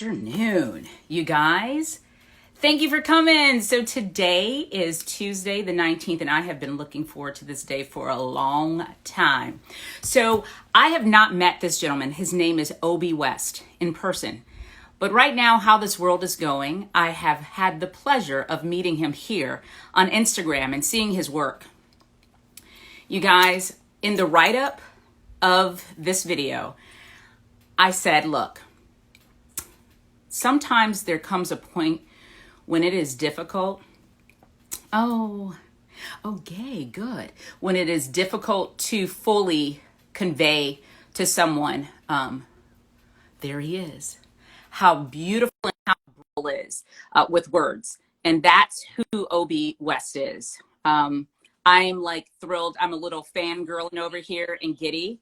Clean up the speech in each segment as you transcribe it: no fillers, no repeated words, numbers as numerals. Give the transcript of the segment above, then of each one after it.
afternoon, you guys. Thank you for coming. So today is Tuesday the 19th, and I have been looking forward to this day for a long time. So I have not met this gentleman. His name is Obbie West in person. But right now, how this world is going, I have had the pleasure of meeting him here on Instagram and seeing his work. You guys, in the write-up of this video, I said, look, sometimes there comes a point when it is difficult. Okay, good. When it is difficult to fully convey to someone, there he is. How beautiful and how brutal is with words. And that's who Obbie West is. I'm like thrilled. I'm a little fangirling over here and giddy.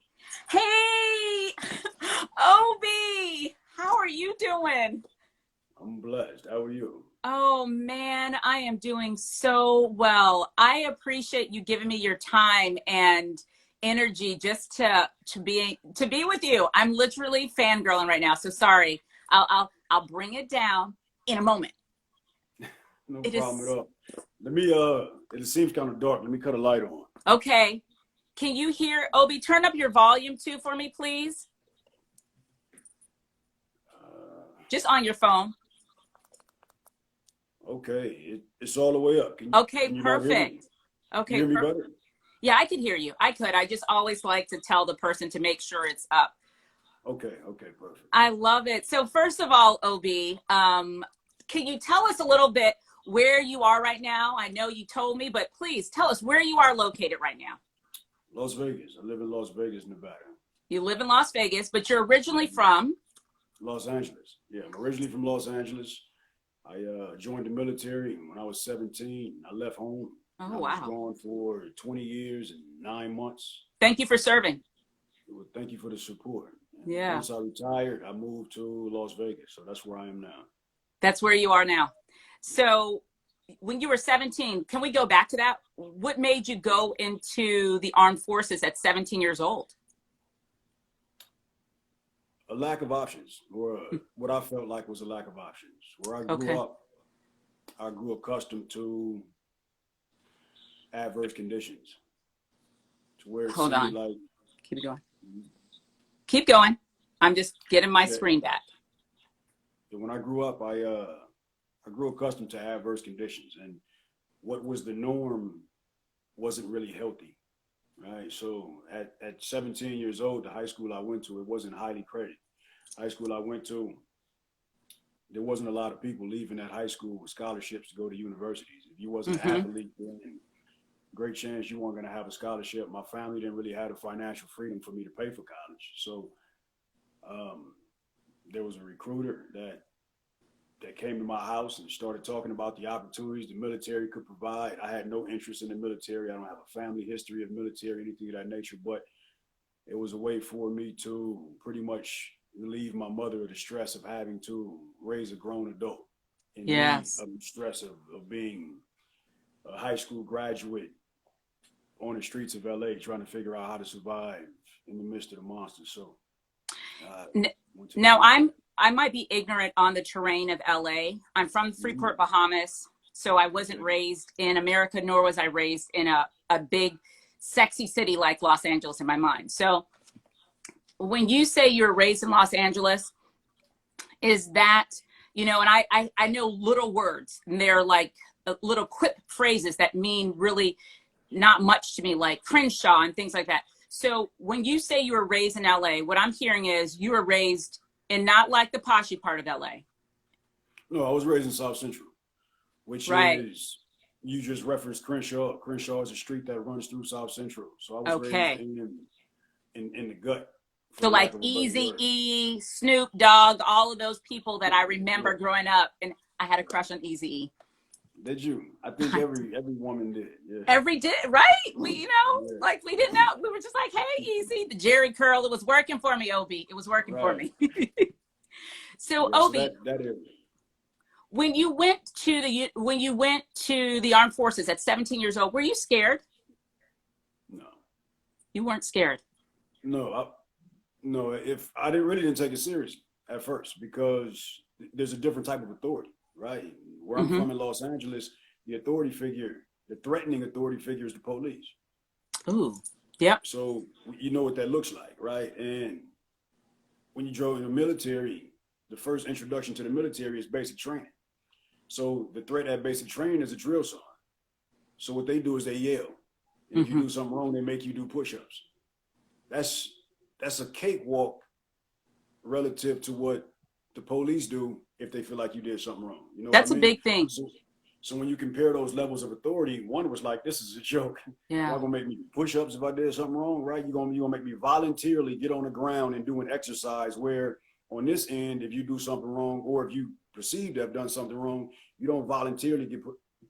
Hey, Obbie, how are you doing? I'm blessed. How are you? Oh man, I am doing so well. I appreciate you giving me your time and energy just to be with you. I'm literally fangirling right now. So sorry. I'll bring it down in a moment. No problem at all. Let me it seems kind of dark. Let me cut a light on. Okay. Can you hear Obbie? Turn up your volume too for me, please. Just on your phone. Okay, it's all the way up. Can you perfect. Okay, you hear me better? Yeah, I could hear you. I could. I just always like to tell the person to make sure it's up. Okay, perfect. I love it. So first of all, Obbie, can you tell us a little bit where you are right now? I know you told me, but please tell us where you are located right now. Las Vegas. I live in Las Vegas, Nevada. You live in Las Vegas, but you're originally from? Los Angeles. Yeah, I'm originally from Los Angeles. I joined the military when I was 17. I left home. Oh, I wow. was gone for 20 years and 9 months. Thank you for serving. Well, thank you for the support. Yeah. Once I retired, I moved to Las Vegas. So that's where I am now. That's where you are now. So when you were 17, can we go back to that? What made you go into the armed forces at 17 years old? A lack of options, or what I felt like was a lack of options. Where I grew up, I grew accustomed to adverse conditions. To where it Hold seemed on. like keep going. Keep going. I'm just getting my screen back. When I grew up, I grew accustomed to adverse conditions, and what was the norm wasn't really healthy, right? So at 17 years old, the high school I went to, it wasn't highly credited. High school I went to, there wasn't a lot of people leaving that high school with scholarships to go to universities. If you wasn't an athlete, then great chance you weren't going to have a scholarship. My family didn't really have the financial freedom for me to pay for college. So there was a recruiter that came to my house and started talking about the opportunities the military could provide. I had no interest in the military. I don't have a family history of military, anything of that nature, but it was a way for me to pretty much relieve my mother of the stress of having to raise a grown adult, and the stress of being a high school graduate on the streets of LA trying to figure out how to survive in the midst of the monsters. So now I might be ignorant on the terrain of LA. I'm from Freeport, Bahamas, so I wasn't raised in America, nor was I raised in a big, sexy city like Los Angeles in my mind. So when you say you were raised in Los Angeles, is that, and I know little words, and they're like little quip phrases that mean really not much to me, like Crenshaw and things like that. So when you say you were raised in LA, what I'm hearing is you were raised in not like the poshy part of LA. No, I was raised in South Central, which is, you just referenced Crenshaw. Crenshaw is a street that runs through South Central. So I was raised in the gut. So like Eazy-E, Snoop Dogg, all of those people that I remember growing up, and I had a crush on Eazy-E. Did you? I think every woman did. Yeah. Every did, right? We, like we didn't know. We were just like, hey, Easy, the Jerry curl. It was working for me, Obbie. It was working for me. So Obbie, that area. When you went to the armed forces at 17 years old, were you scared? No. You weren't scared? No, if I didn't take it seriously at first, because there's a different type of authority, right? Where I'm Mm-hmm. from in Los Angeles, the authority figure, the threatening authority figure is the police. Ooh. Yep. So you know what that looks like, right? And when you join the military, the first introduction to the military is basic training. So the threat at basic training is a drill sergeant. So what they do is they yell. And if you Mm-hmm. do something wrong, they make you do push-ups. That's that's a cakewalk relative to what the police do if they feel like you did something wrong. You know what I That's a mean? big thing. So when you compare those levels of authority, one was like, this is a joke. Yeah. Y'all gonna make me do push-ups if I did something wrong, right? You're gonna make me voluntarily get on the ground and do an exercise where on this end, if you do something wrong or if you perceive to have done something wrong, you don't voluntarily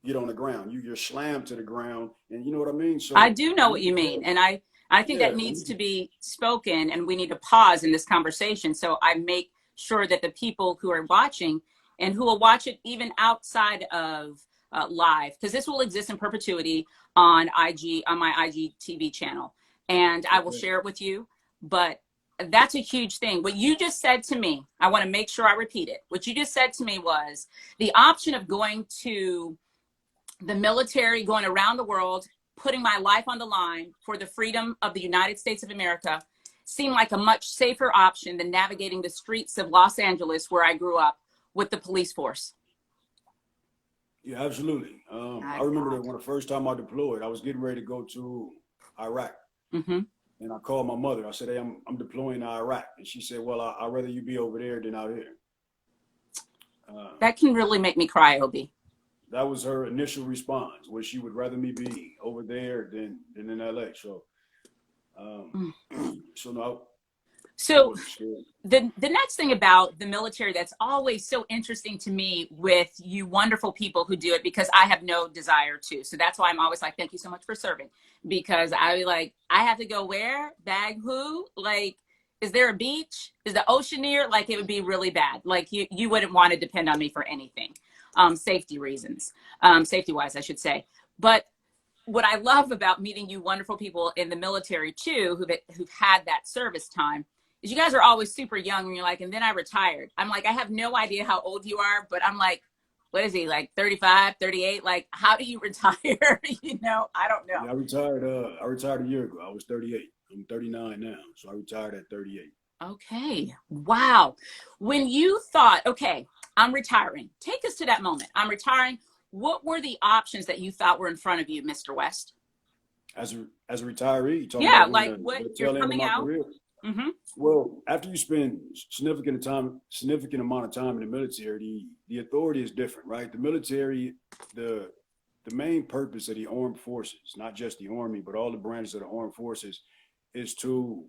get on the ground. You're slammed to the ground, and you know what I mean? I So do know what you mean. And I think yeah, that needs to be spoken, and we need to pause in this conversation. So I make sure that the people who are watching and who will watch it even outside of live, because this will exist in perpetuity on IG, on my IGTV channel. And I will okay. share it with you. But that's a huge thing. What you just said to me, I want to make sure I repeat it. What you just said to me was the option of going to the military, going around the world, putting my life on the line for the freedom of the United States of America seemed like a much safer option than navigating the streets of Los Angeles, where I grew up, with the police force. Yeah, absolutely. I remember that when the first time I deployed, I was getting ready to go to Iraq. Mm-hmm. And I called my mother. I said, hey, I'm deploying to Iraq. And she said, well, I'd rather you be over there than out here. That can really make me cry, Obbie. That was her initial response, where she would rather me be over there than in LA. So, so no, I So wasn't scared. the next thing about the military that's always so interesting to me with you wonderful people who do it, because I have no desire to. So that's why I'm always like, thank you so much for serving. Because I have to go where? Bag who? Like, is there a beach? Is the ocean near? Like, it would be really bad. Like, you wouldn't want to depend on me for anything. Safety reasons, safety wise, I should say. But what I love about meeting you wonderful people in the military too, who've had that service time, is you guys are always super young, and you're like, and then I retired. I'm like, I have no idea how old you are, but I'm like, what is he, like 35, 38? Like, how do you retire? I don't know. Yeah, I retired a year ago. I was 38. I'm 39 now. So I retired at 38. Okay. Wow. When you thought, okay, I'm retiring, take us to that moment. I'm retiring. What were the options that you thought were in front of you, Mr. West? As a retiree, you talking Yeah, about like when what the you're tail end of coming my out. career? Mm-hmm. Well, after you spend significant amount of time in the military, the authority is different, right? The military, the main purpose of the armed forces, not just the Army, but all the branches of the armed forces, is to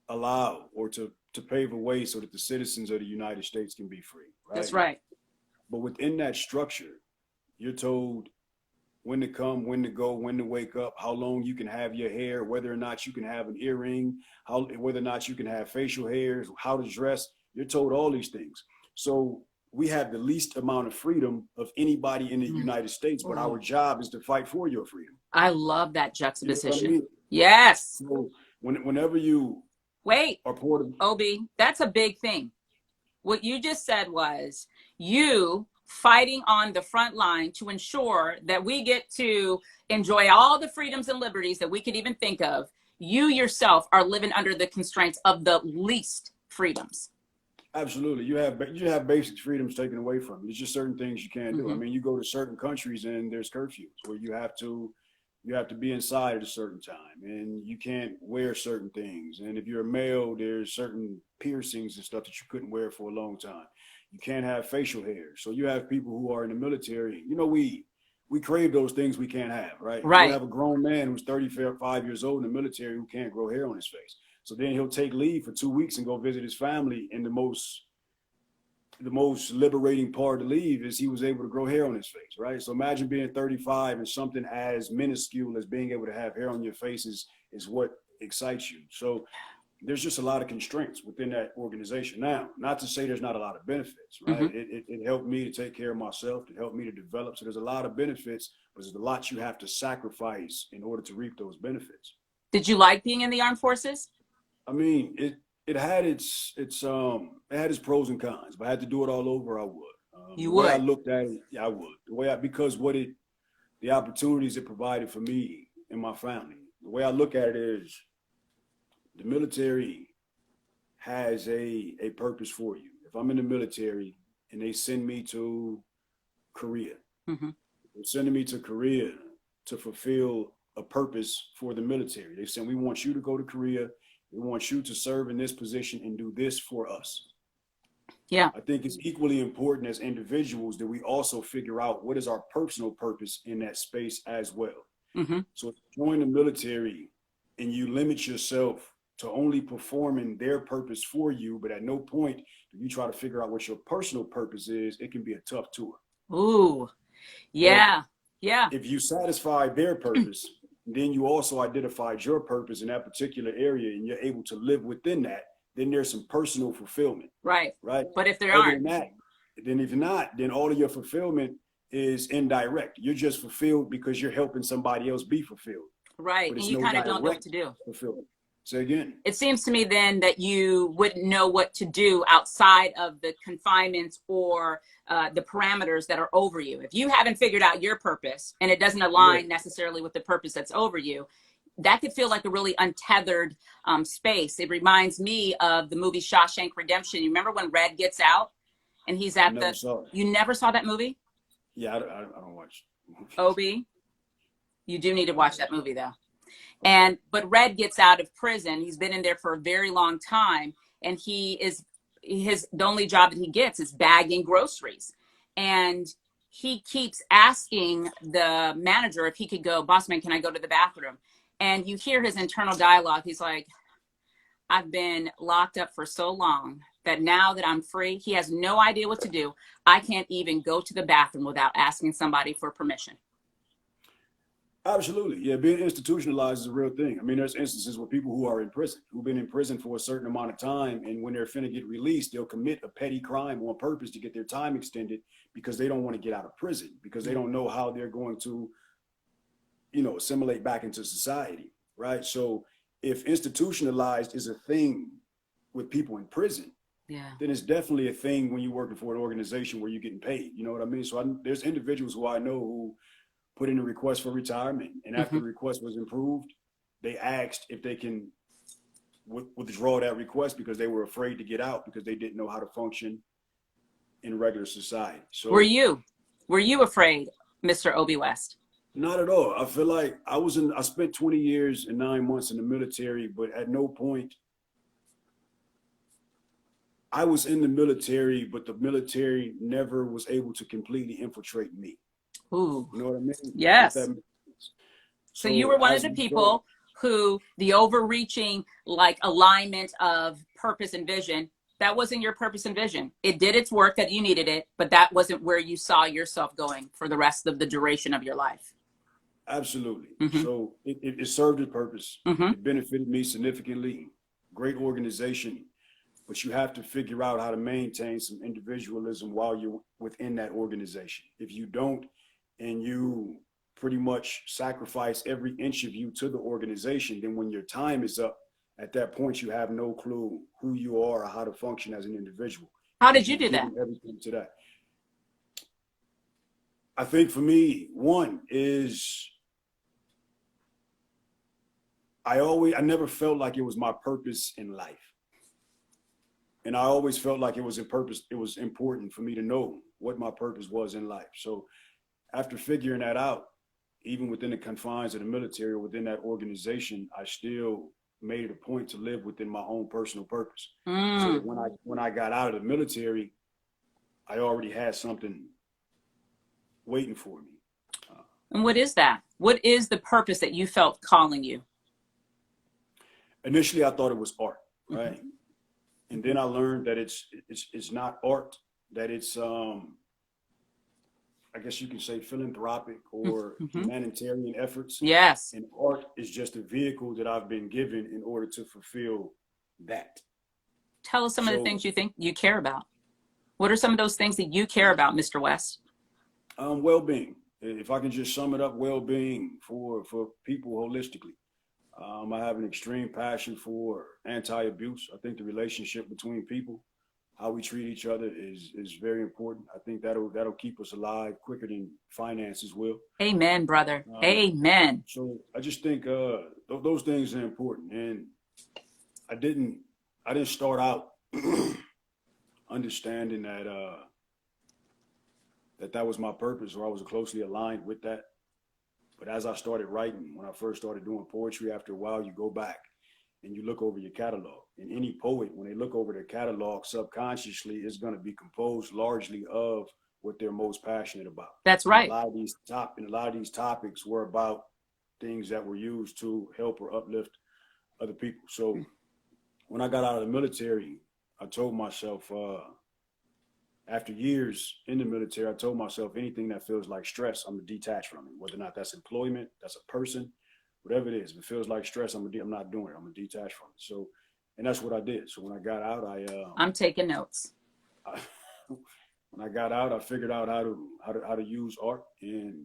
allow or to pave a way so that the citizens of the United States can be free, That's right? right. But within that structure, you're told when to come, when to go, when to wake up, how long you can have your hair, whether or not you can have an earring, whether or not you can have facial hairs, how to dress. You're told all these things. So we have the least amount of freedom of anybody in the United States, but our job is to fight for your freedom. I love that You know what I juxtaposition. mean? Yes. So whenever you Wait, are ported, Obbie, that's a big thing. What you just said was you fighting on the front line to ensure that we get to enjoy all the freedoms and liberties that we could even think of. You yourself are living under the constraints of the least freedoms. absolutely, you have basic freedoms taken away from you. There's just certain things you can't do. I Mm-hmm. mean, you go to certain countries and there's curfews where you have to be inside at a certain time, and you can't wear certain things. And if you're a male, there's certain piercings and stuff that you couldn't wear for a long time. You can't have facial hair. So you have people who are in the military. We crave those things we can't have, right? You Right. have a grown man who's 35 years old in the military who can't grow hair on his face. So then he'll take leave for 2 weeks and go visit his family. And the most liberating part of the leave is he was able to grow hair on his face, right? So imagine being 35 and something as minuscule as being able to have hair on your face is what excites you. So there's just a lot of constraints within that organization. Now, not to say there's not a lot of benefits, right? Mm-hmm. It helped me to take care of myself. It helped me to develop. So there's a lot of benefits, but there's a lot you have to sacrifice in order to reap those benefits. Did you like being in the armed forces? I mean, it had it had its pros and cons. If I had to do it all over, I would. You The way I would. looked at it, yeah, I would. Because the opportunities it provided for me and my family. The way I look at it is the military has a purpose for you. If I'm in the military and they send me to Korea, Mm-hmm. they're sending me to Korea to fulfill a purpose for the military. They said, we want you to go to Korea. We want you to serve in this position and do this for us. Yeah. I think it's equally important as individuals that we also figure out what is our personal purpose in that space as well. Mm-hmm. So if you join the military and you limit yourself to only performing their purpose for you, but at no point do you try to figure out what your personal purpose is, it can be a tough tour. Ooh, But yeah, yeah, if you satisfy their purpose, then you also identified your purpose in that particular area and you're able to live within that, then there's some personal fulfillment, right. right? But if there Other aren't, than that, then if you're not, then all of your fulfillment is indirect. You're just fulfilled because you're helping somebody else be fulfilled, right, but and it's you no kind of don't know what direct to do. fulfillment. Say again. It seems to me then that you wouldn't know what to do outside of the confinements or the parameters that are over you. If you haven't figured out your purpose and it doesn't Yeah, align necessarily with the purpose that's over you, that could feel like a really untethered space. It reminds me of the movie Shawshank Redemption. You remember when Red gets out and he's I at never saw it. you never saw that movie? Yeah, I don't watch movies. Obbie, you do need to watch that movie though. Okay. But Red gets out of prison. He's been in there for a very long time, and the only job that he gets is bagging groceries. And he keeps asking the manager if he could go, boss man, can I go to the bathroom? And you hear his internal dialogue. He's like, I've been locked up for so long that now that I'm free, he has no idea what to do. I can't even go to the bathroom without asking somebody for permission. Absolutely. Yeah, being institutionalized is a real thing. I mean, there's instances where people who are in prison, who've been in prison for a certain amount of time, and when they're finna get released, they'll commit a petty crime on purpose to get their time extended because they don't want to get out of prison, because they don't know how they're going to, assimilate back into society, right? So if institutionalized is a thing with people in prison, Yeah. then it's definitely a thing when you're working for an organization where you're getting paid. You know what I mean? So there's individuals who I know who put in a request for retirement, and after Mm-hmm. the request was approved, they asked if they can withdraw that request because they were afraid to get out because they didn't know how to function in regular society. Were So you afraid, Mr. Obbie West? not at all. I feel like I spent 20 years and 9 months in the military, but at no point I was in the military, but the military never was able to completely infiltrate me. Ooh, You know what I mean? yes. So you So were one of as the we go, people who the overreaching like alignment of purpose and vision, that wasn't your purpose and vision. It did its work that you needed it, but that wasn't where you saw yourself going for the rest of the duration of your life. absolutely. Mm-hmm. So it served its purpose. Mm-hmm. It benefited me significantly. Great organization, but you have to figure out how to maintain some individualism while you're within that organization. If you don't, and you pretty much sacrifice every inch of you to the organization, then when your time is up, at that point, you have no clue who you are or how to function as an individual. How did you do You've that? given everything to that. I think for me, one is I never felt like it was my purpose in life. And I always felt like it was important for me to know what my purpose was in life. So after figuring that out, even within the confines of the military or within that organization, I still made it a point to live within my own personal purpose. So that when I got out of the military, I already had something waiting for me. And what is that? What is the purpose that you felt calling you? Initially, I thought it was art, right? Mm-hmm. And then I learned that it's not art, that it's I guess you can say philanthropic or Mm-hmm. humanitarian efforts. Yes. And art is just a vehicle that I've been given in order to fulfill that. Tell us some of the So, things you think you care about. What are some of those things that you care about, Mr. West? well-being. If I can just sum it up, well-being for people holistically. I have an extreme passion for anti-abuse. I think the relationship between people, how we treat each other is very important. I think that'll keep us alive quicker than finances will. Amen, brother. Um, Amen. so I just think those things are important. And I didn't I didn't start out understanding that was my purpose, or I was closely aligned with that. But as I started writing, when I first started doing poetry, after a while, you go back and you look over your catalog. And any poet, when they look over their catalog, subconsciously, is going to be composed largely of what they're most passionate about. That's And a right. lot of these topics were about things that were used to help or uplift other people. So when I got out of the military, I told myself, after years in the military, I told myself anything that feels like stress, I'm gonna detach from it. Whether or not that's employment, that's a person, whatever it is. If it feels like stress, I'm not doing it. I'm gonna detach from it. So, and that's what I did. So when I got out, I'm taking notes. I when I got out, I figured out how to use art. And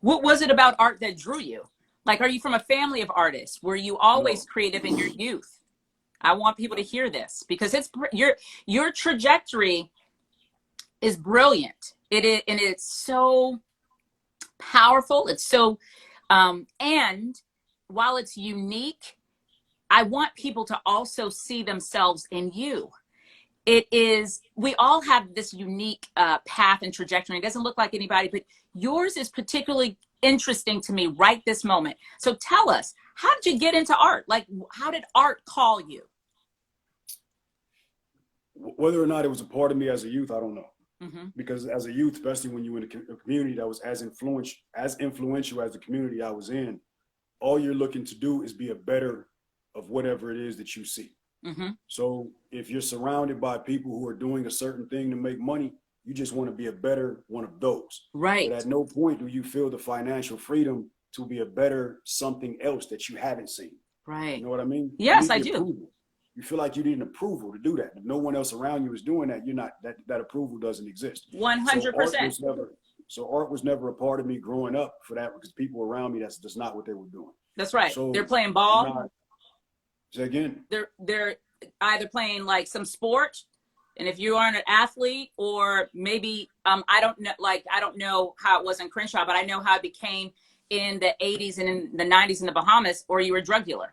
What was it about art that drew you? Like, are you from a family of artists? Were you always no, creative in your youth? I want people to no, hear this because it's your trajectory is brilliant. It is, and it's so powerful. It's so, and while it's unique, I want people to also see themselves in you. It is, we all have this unique path and trajectory. It doesn't look like anybody, but yours is particularly interesting to me right this moment. So tell us, how did you get into art? Like, how did art call you? whether or not it was a part of me as a youth, I don't know. Mm-hmm. Because as a youth, especially when you were in a community that was as influential as the community I was in, all you're looking to do is be a better of whatever it is that you see. Mm-hmm. So if you're surrounded by people who are doing a certain thing to make money, you just want to be a better one of those. But Right. at no point do you feel the financial freedom to be a better something else that you haven't seen. You Right. know what I mean? You Yes, need I the do. approval. You feel like you need an approval to do that. If no one else around you is doing that, you're not that approval doesn't exist. So art 100%. was never so art was never a part of me growing up for that, because people around me, that's not what they were doing. That's right. They're So playing when ball. I say again, They're either playing like some sport, and if you aren't an athlete, or maybe I don't know, like I don't know how it was in Crenshaw, but I know how it became in the 80s and in the 90s in the Bahamas, or you were a drug dealer.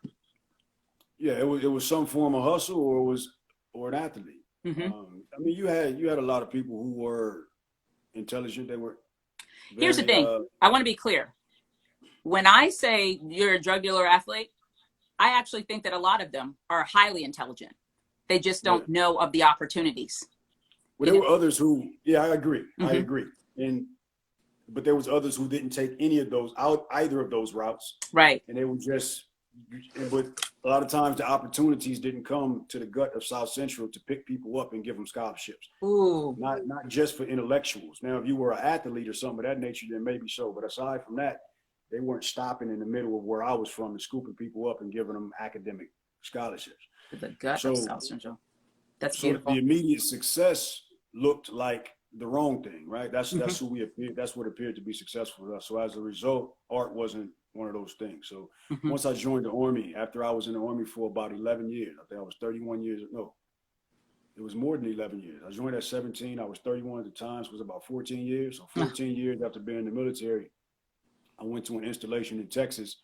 yeah, it was some form of hustle, or an athlete. Mm-hmm. I mean, you had a lot of people who were intelligent. They were Here's the very thing. I want to be clear. When I say you're a drug dealer athlete, I actually think that a lot of them are highly intelligent. They just yeah. don't know of the opportunities. Well, You there know? were others who, yeah, I agree. I Mm-hmm. agree. And but there was others who didn't take any of those out either of those routes, Right. and they were just. But a lot of times the opportunities didn't come to the gut of South Central to pick people up and give them scholarships. Ooh. Not just for intellectuals. Now, if you were an athlete or something of that nature, then maybe so. But aside from that, they weren't stopping in the middle of where I was from and scooping people up and giving them academic scholarships. The gut of So South Central. That's so the beautiful. immediate success looked like the wrong thing, right? Mm-hmm. That's who we appeared. That's what appeared to be successful to us. So as a result, art wasn't one of those things. So Mm-hmm. once I joined the Army, after I was in the Army for about 11 years, I think I was 31 years. No, it was more than 11 years. I joined at 17. I was 31 at the time. So it was about 14 years. So 14 years after being in the military, I went to an installation in Texas,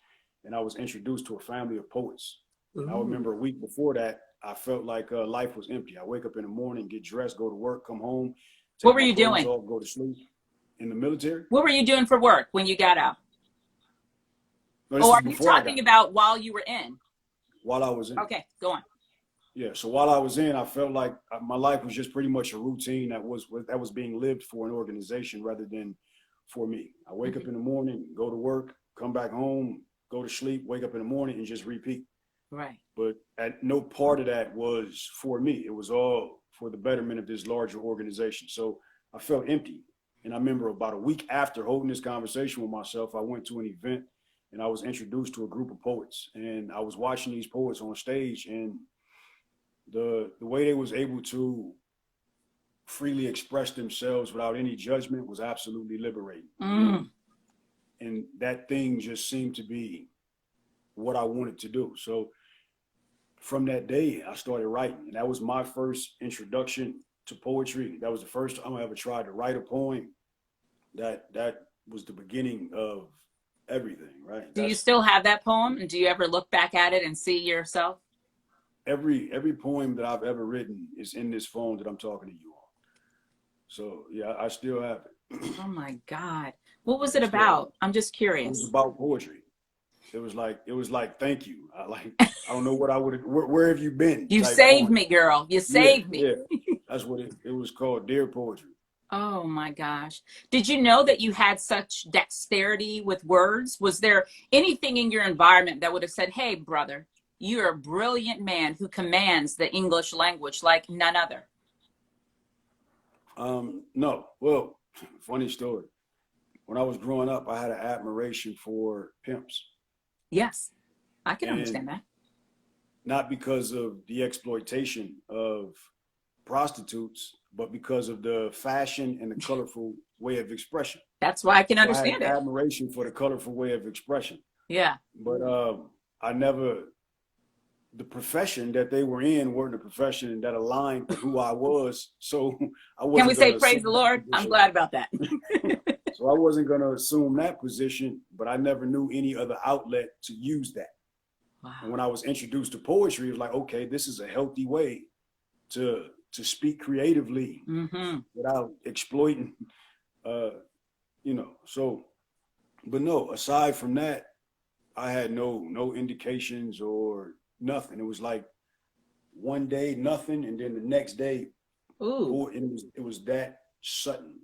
and I was introduced to a family of poets. And I Ooh. remember a week before that, I felt like life was empty. I wake up in the morning, get dressed, go to work, come home, What take were my you clothes doing? off, go to sleep. In the military? What were you doing for work when you got out? No, this Oh, is are you before I got talking about while you were in? while I was in. Okay, go on. Yeah, so while I was in, I felt like my life was just pretty much a routine that was being lived for an organization rather than for me. I wake up Mm-hmm. in the morning, go to work, come back home, go to sleep, wake up in the morning, and just repeat. Right. But at no part of that was for me. It was all for the betterment of this larger organization. So I felt empty. And I remember about a week after holding this conversation with myself, I went to an event and I was introduced to a group of poets. And I was watching these poets on stage, and the way they was able to freely express themselves without any judgment was absolutely liberating. Mm. And that thing just seemed to be what I wanted to do. So from that day, I started writing, and that was my first introduction to poetry. That was the first time I ever tried to write a poem. That was the beginning of everything, right? Do you That's still have that poem? And do you ever look back at it and see yourself? every poem that I've ever written is in this phone that I'm talking to you on. So yeah, I still have it. Oh my God. What was I it still have about? it. I'm just It was curious. about poetry. It was like thank you. I don't know what I would where have you been You type saved poem. me, girl. You Yeah, saved me. yeah. That's what it was called, Dear Poetry. Oh my gosh. Did you know that you had such dexterity with words? Was there anything in your environment that would have said, hey, brother, you're a brilliant man who commands the English language like none other? No. Well, funny story. When I was growing up, I had an admiration for pimps. Yes, I can And understand that. not because of the exploitation of prostitutes, but because of the fashion and the colorful way of expression. That's why I can So I had understand an it. admiration for the colorful way of expression. Yeah. But I never, the profession that they were in weren't a profession that aligned with who I was. So I Can we wasn't going say to praise the assume that Lord? I'm position. glad about that. So I wasn't going to assume that position, but I never knew any other outlet to use that. And Wow. when I was introduced to poetry, it was like, okay, this is a healthy way to speak creatively Mm-hmm. without exploiting, uh, So, but no, aside from that, I had no indications or nothing. It was like one day nothing, and then the next day, Ooh. it was that sudden.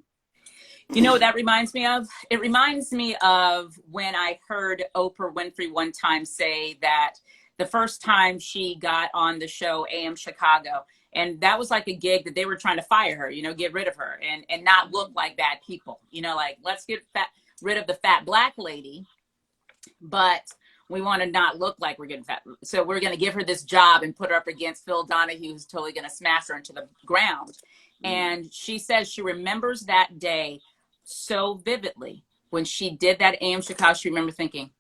You know what that reminds me of? It reminds me of when I heard Oprah Winfrey one time say that the first time she got on the show AM Chicago, and that was like a gig that they were trying to fire her, get rid of her and not look like bad people, like let's get rid of the fat black lady, but we want to not look like we're getting fat. So we're going to give her this job and put her up against Phil Donahue, who's totally going to smash her into the ground. And she says she remembers that day so vividly. When she did that AM Chicago, she remember thinking,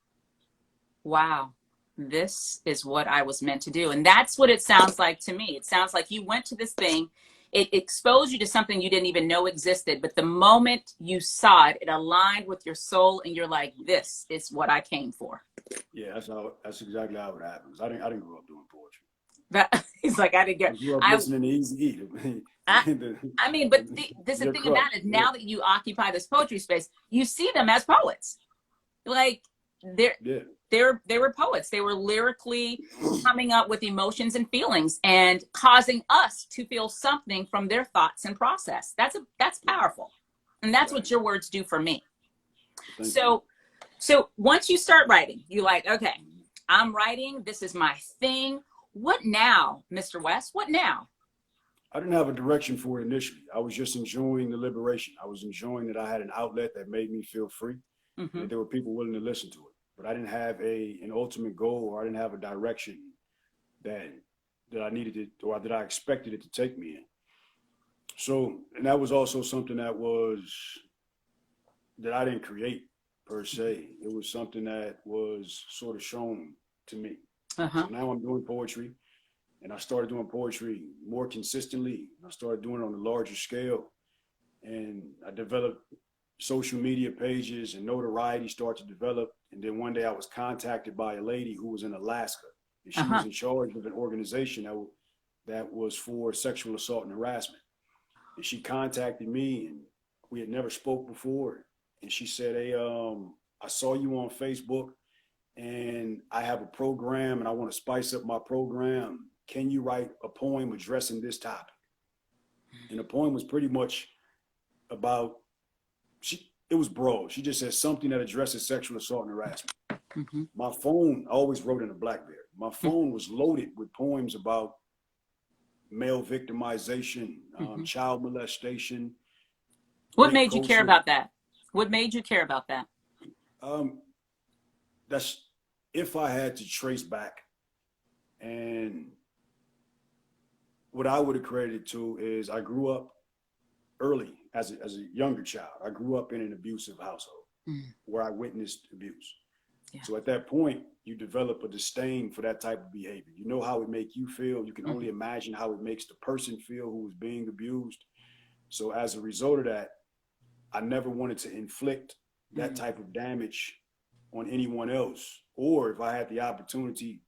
wow, this is what I was meant to do. And that's what it sounds like to me. It sounds like you went to this thing, it exposed you to something you didn't even know existed. But the moment you saw it, it aligned with your soul, and you're like, this is what I came for. Yeah, that's exactly how it happens. I didn't grow up doing poetry. That he's like, I didn't I get. grew up I listening to Easy E. I, the, I mean, but this the your thing crutch. about it. Yeah, Now that you occupy this poetry space, you see them as poets. Like they're yeah, they were poets. They were lyrically coming up with emotions and feelings and causing us to feel something from their thoughts and process. That's powerful, and that's right. what your words do for me. Thank you. So once you start writing, you're like, okay, I'm writing. This is my thing. What now, Mr. West? What now? I didn't have a direction for it initially. I was just enjoying the liberation. I was enjoying that I had an outlet that made me feel free, and Mm-hmm. that there were people willing to listen to it. But I didn't have an ultimate goal, or I didn't have a direction that that I needed it, or that I expected it to take me in. So, and that was also something that I didn't create per se. It was something that was sort of shown to me. So Uh-huh. now I'm doing poetry, and I started doing poetry more consistently. I started doing it on a larger scale, and I developed social media pages, and notoriety started to develop. And then one day I was contacted by a lady who was in Alaska, and she Uh-huh. was in charge of an organization that was for sexual assault and harassment. And she contacted me, and we had never spoke before. And she said, "Hey, I saw you on Facebook, and I have a program, and I want to spice up my program. Can you write a poem addressing this topic?" And the poem was pretty much about it was broad. She just said something that addresses sexual assault and harassment. Mm-hmm. My phone, I always wrote in a BlackBerry. My phone was loaded with poems about male victimization, Mm-hmm. child molestation, What rape made you care culture. about that? What made you care about that? Um, that's if I had to trace back, and what I would have credited to is I grew up early as a younger child. I grew up in an abusive household Mm. where I witnessed abuse. Yeah. So at that point, you develop a disdain for that type of behavior. You know how it make you feel. You can only imagine how it makes the person feel who is being abused. So as a result of that, I never wanted to inflict that type of damage on anyone else. Or if I had the opportunity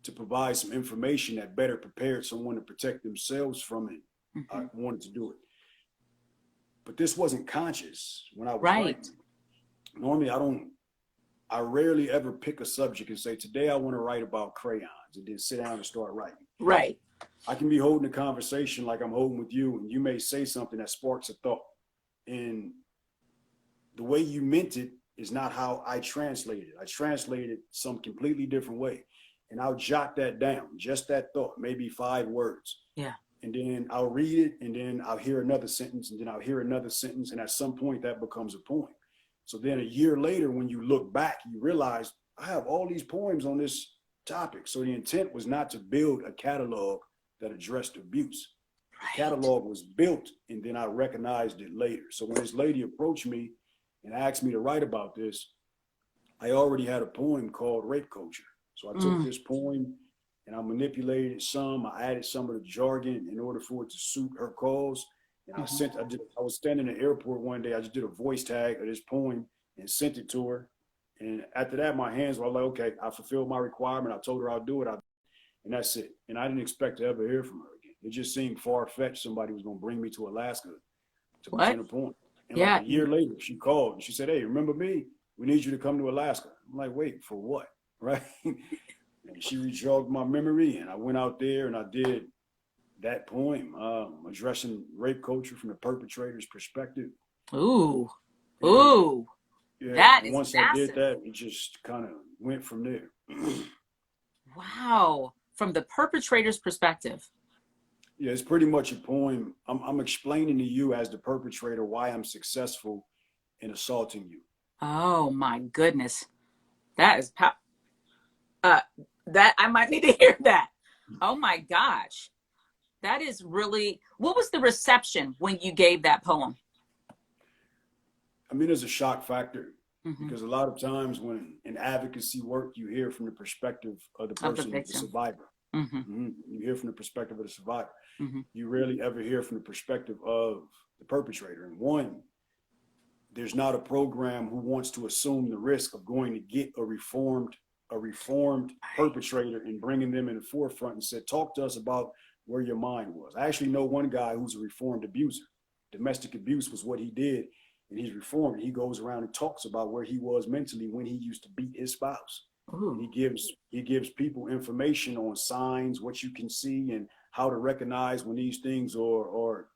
to provide some information that better prepared someone to protect themselves from it, I wanted to do it. But this wasn't conscious when I was writing. Normally, I rarely ever pick a subject and say, today I want to write about crayons, and then sit down and start writing. Right. I can be holding a conversation like I'm holding with you, and you may say something that sparks a thought. And the way you meant it is not how I translated it. I translated some completely different way. And I'll jot that down, just that thought, maybe 5 words. Yeah. And then I'll read it, and then I'll hear another sentence, and then I'll hear another sentence. And at some point that becomes a poem. So then a year later, when you look back, you realize I have all these poems on this topic. So the intent was not to build a catalog that addressed abuse. The catalog was built, and then I recognized it later. So when this lady approached me and asked me to write about this, I already had a poem called Rape Culture. So I took this poem and I manipulated it some. I added some of the jargon in order for it to suit her cause. And I was standing in the airport one day. I just did a voice tag of this poem and sent it to her. And after that, my hands were like, okay, I fulfilled my requirement. I told her I'll do it. And that's it. And I didn't expect to ever hear from her again. It just seemed far-fetched somebody was going to bring me to Alaska to present a poem. And like a year later, she called and she said, hey, remember me? We need you to come to Alaska. I'm like, wait, for what? Right? And she rejogged my memory, and I went out there and I did that poem, addressing rape culture from the perpetrator's perspective. Ooh. Ooh. Yeah, that is once massive. I did that, it just kind of went from there. Wow. From the perpetrator's perspective. Yeah, it's pretty much a poem. I'm explaining to you as the perpetrator why I'm successful in assaulting you. Oh my goodness. That is that I might need to hear that. Oh my gosh. That is really, what was the reception when you gave that poem? I mean, there's a shock factor because a lot of times when in advocacy work, you hear from the perspective of the person, the survivor. You hear from the perspective of the survivor. You rarely ever hear from the perspective of the perpetrator. And one, there's not a program who wants to assume the risk of going to get a reformed perpetrator and bringing them in the forefront and said, talk to us about where your mind was. I actually know one guy who's a reformed abuser. Domestic abuse was what he did, and he's reformed. He goes around and talks about where he was mentally when he used to beat his spouse. He gives people information on signs, what you can see, and how to recognize when these things are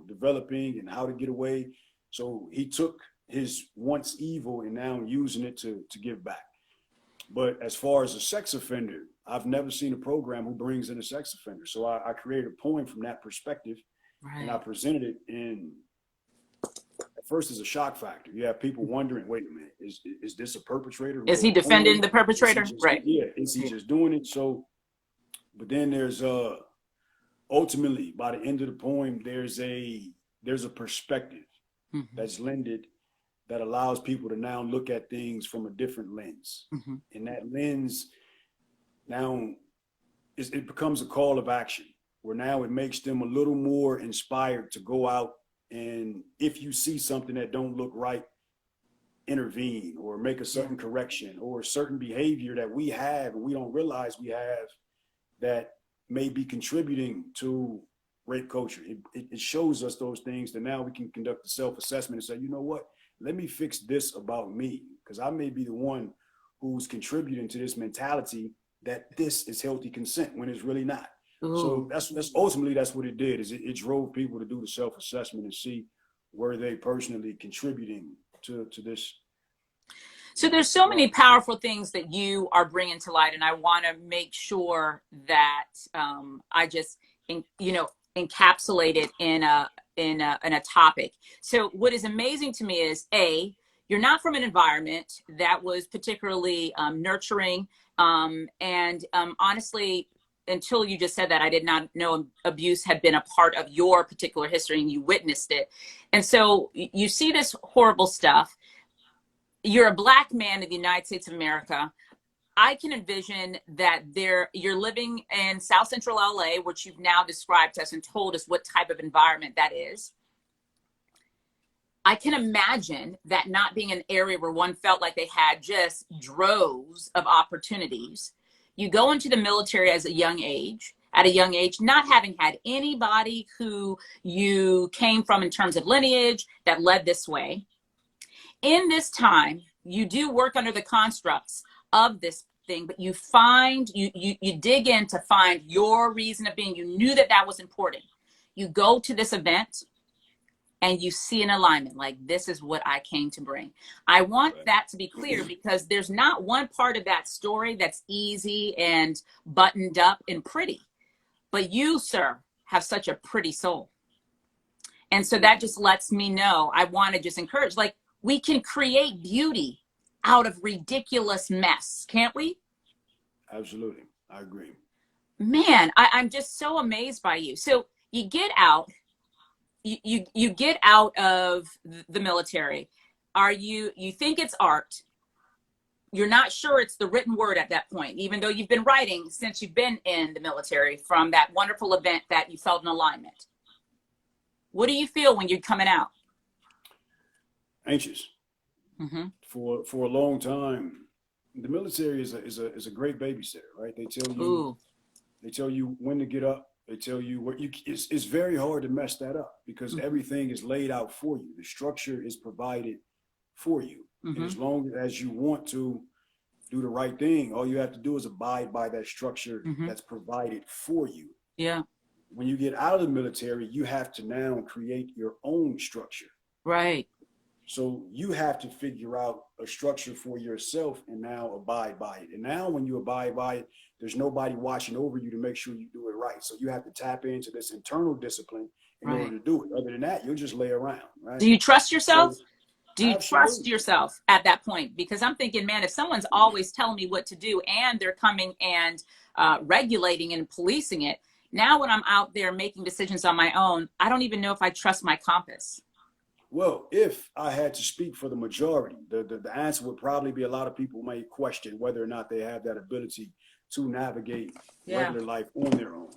developing and how to get away. So he took his once evil and now using it to give back. But as far as a sex offender, I've never seen a program who brings in a sex offender. So I created a poem from that perspective, and I presented it. And at first, there's a shock factor. You have people wondering, wait a minute, is this a perpetrator? Is he defending the perpetrator? Yeah, is he just doing it? So, but then there's ultimately, by the end of the poem, there's a perspective that's lended that allows people to now look at things from a different lens. And that lens now, it becomes a call of action, where now it makes them a little more inspired to go out, and if you see something that don't look right, intervene or make a certain correction or a certain behavior that we have and we don't realize we have that may be contributing to rape culture. It shows us those things that now we can conduct a self-assessment and say, you know what? Let me fix this about me, because I may be the one who's contributing to this mentality that this is healthy consent when it's really not. So that's ultimately that's what it did. Is it drove people to do the self-assessment and see where they personally contributing to this. So there's so many powerful things that you are bringing to light, and I want to make sure that I just encapsulate it in a topic. So what is amazing to me is you're not from an environment that was particularly nurturing, and honestly, until you just said that, I did not know abuse had been a part of your particular history, and you witnessed it. And so you see this horrible stuff. you're a black man in the United States of America. I can envision that you're living in South Central LA, which you've now described to us and told us what type of environment that is. I can imagine that not being an area where one felt like they had just droves of opportunities. You go into the military at a young age, not having had anybody who you came from in terms of lineage that led this way. In this time, you do work under the constructs of this thing, but you dig in to find your reason of being. You knew that that was important. You go to this event and you see an alignment, like, this is what I came to bring. I want that to be clear, because there's not one part of that story that's easy and buttoned up and pretty. But you, sir, have such a pretty soul. And so that just lets me know, I want to just encourage, like, we can create beauty out of ridiculous mess, can't we? Absolutely. I agree. Man, I'm just so amazed by you. So you get out. You get out of the military. You think it's art. You're not sure it's the written word at that point, even though you've been writing since you've been in the military from that wonderful event that you felt an alignment. What do you feel when you're coming out? Anxious. Mm-hmm. For a long time, the military is a great babysitter, right? They tell you when to get up. They tell you what it's very hard to mess that up, because everything is laid out for you. The structure is provided for you. And as long as you want to do the right thing, all you have to do is abide by that structure that's provided for you. Yeah. When you get out of the military, you have to now create your own structure. Right. So you have to figure out a structure for yourself and now abide by it. And now when you abide by it, there's nobody watching over you to make sure you do it right. So you have to tap into this internal discipline in order to do it. Other than that, you'll just lay around, right? Do you trust yourself? So, do you trust yourself at that point? Because I'm thinking, man, if someone's always telling me what to do and they're coming and regulating and policing it, now when I'm out there making decisions on my own, I don't even know if I trust my compass. Well, if I had to speak for the majority, the answer would probably be a lot of people may question whether or not they have that ability to navigate regular life on their own.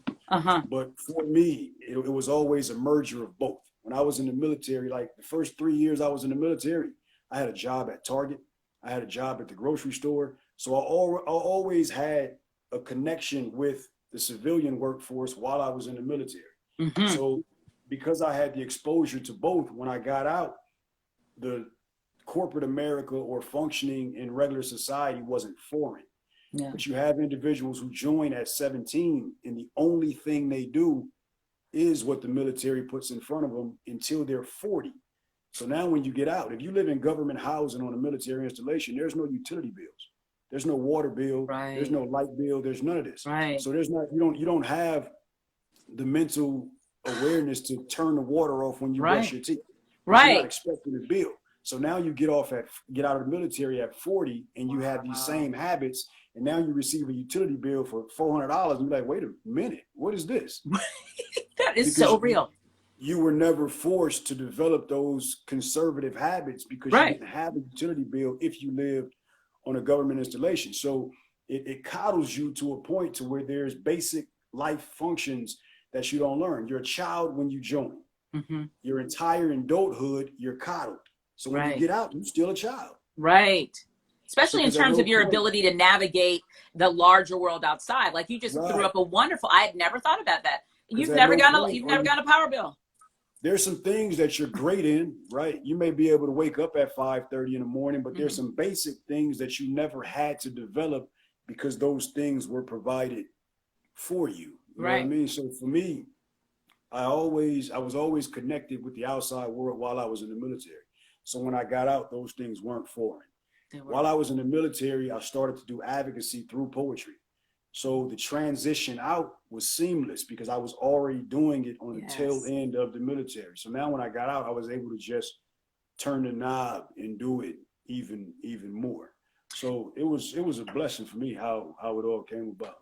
But for me, it was always a merger of both. When I was in the military, like the first 3 years I was in the military, I had a job at Target. I had a job at the grocery store. So I always had a connection with the civilian workforce while I was in the military. So because I had the exposure to both, when I got out, the corporate America or functioning in regular society wasn't foreign. Yeah. But you have individuals who join at 17 and the only thing they do is what the military puts in front of them until they're 40. So now when you get out, if you live in government housing on a military installation, there's no utility bills. There's no water bill. There's no light bill. There's none of this. So there's not, you don't have the mental awareness to turn the water off when you brush your teeth. You're not expecting a bill. So now you get out of the military at 40 and you have these same habits, and now you receive a utility bill for $400 and you're like, wait a minute, what is this? That is so real. You were never forced to develop those conservative habits because you didn't have a utility bill if you lived on a government installation. So it coddles you to a point to where there's basic life functions that you don't learn. You're a child when you join. Your entire adulthood, you're coddled. So when you get out, you're still a child. Especially in terms of your ability to navigate the larger world outside. Like you just threw up a wonderful, I had never thought about that. You've never gotten a power bill. There's some things that you're great in, right? You may be able to wake up at 5:30 in the morning, but there's some basic things that you never had to develop because those things were provided for you. You know what I mean? So for me, I was always connected with the outside world while I was in the military. So when I got out, those things weren't foreign. While I was in the military, I started to do advocacy through poetry. So the transition out was seamless because I was already doing it on the tail end of the military. So now when I got out, I was able to just turn the knob and do it even more. So it was a blessing for me how it all came about.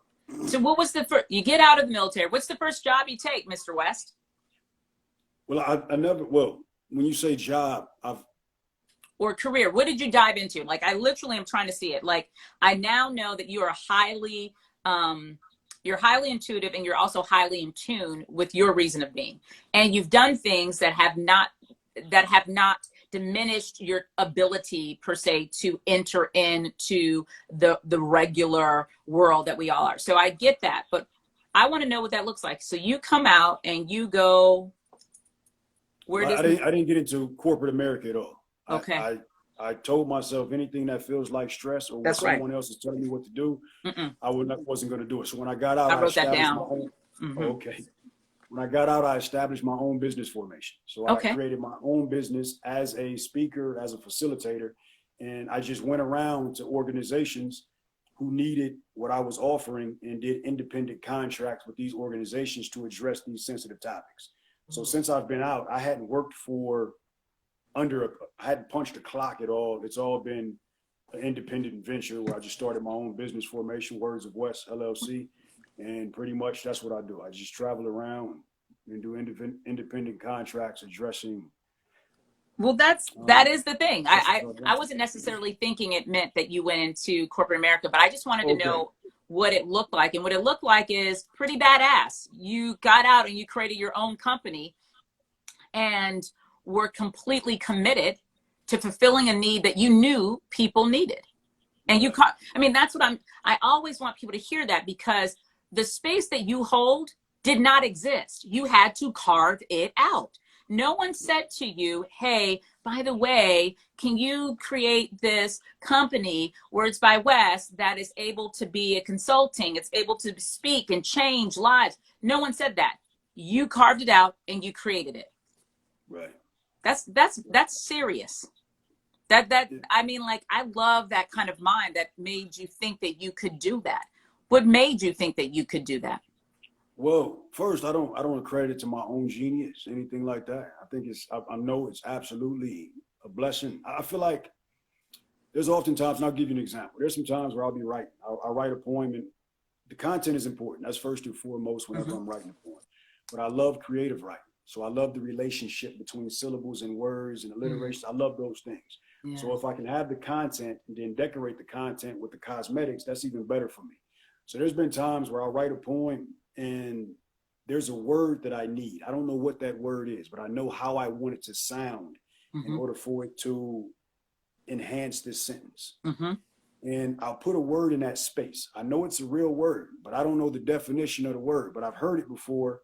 So what was the first, you get out of the military, what's the first job you take, Mr. West? Well, I never, when you say job, or career? What did you dive into? Like, I literally am trying to see it. Like, I now know that you are you're highly intuitive, and you're also highly in tune with your reason of being. And you've done things that have not diminished your ability per se to enter into the regular world that we all are. So I get that, but I want to know what that looks like. So you come out and you go, where does I didn't get into corporate America at all. okay. I told myself anything that feels like stress or what That's right. someone else is telling me what to do, Mm-mm. wasn't going to do it. So when I got out, I I wrote that established my down. own. Mm-hmm. Okay. When I got out, I established my own business formation. So I created my own business as a speaker, as a facilitator, and I just went around to organizations who needed what I was offering and did independent contracts with these organizations to address these sensitive topics. So since I've been out, I hadn't worked for I hadn't punched a clock at all. It's all been an independent venture where I just started my own business formation, Words of West LLC. And pretty much that's what I do. I just travel around and do independent contracts addressing. Well, that is the thing. I wasn't necessarily thinking it meant that you went into corporate America, but I just wanted to know what it looked like. And what it looked like is pretty badass. You got out and you created your own company and were completely committed to fulfilling a need that you knew people needed. And that's what I always want people to hear that, because the space that you hold did not exist. You had to carve it out. No one said to you, hey, by the way, can you create this company, Words by West, that is able to be a consulting, it's able to speak and change lives. No one said that. You carved it out and you created it. Right. That's serious. I love that kind of mind that made you think that you could do that. What made you think that you could do that? Well, first, I don't accredit it to my own genius, anything like that. I think I know it's absolutely a blessing. I feel like there's oftentimes, and I'll give you an example. There's some times where I'll be writing. I'll write a poem, and the content is important. That's first and foremost whenever I'm writing a poem. But I love creative writing. So I love the relationship between syllables and words and alliteration. I love those things. Yeah. So if I can have the content and then decorate the content with the cosmetics, that's even better for me. So there's been times where I'll write a poem and there's a word that I need. I don't know what that word is, but I know how I want it to sound in order for it to enhance this sentence. And I'll put a word in that space. I know it's a real word, but I don't know the definition of the word, but I've heard it before.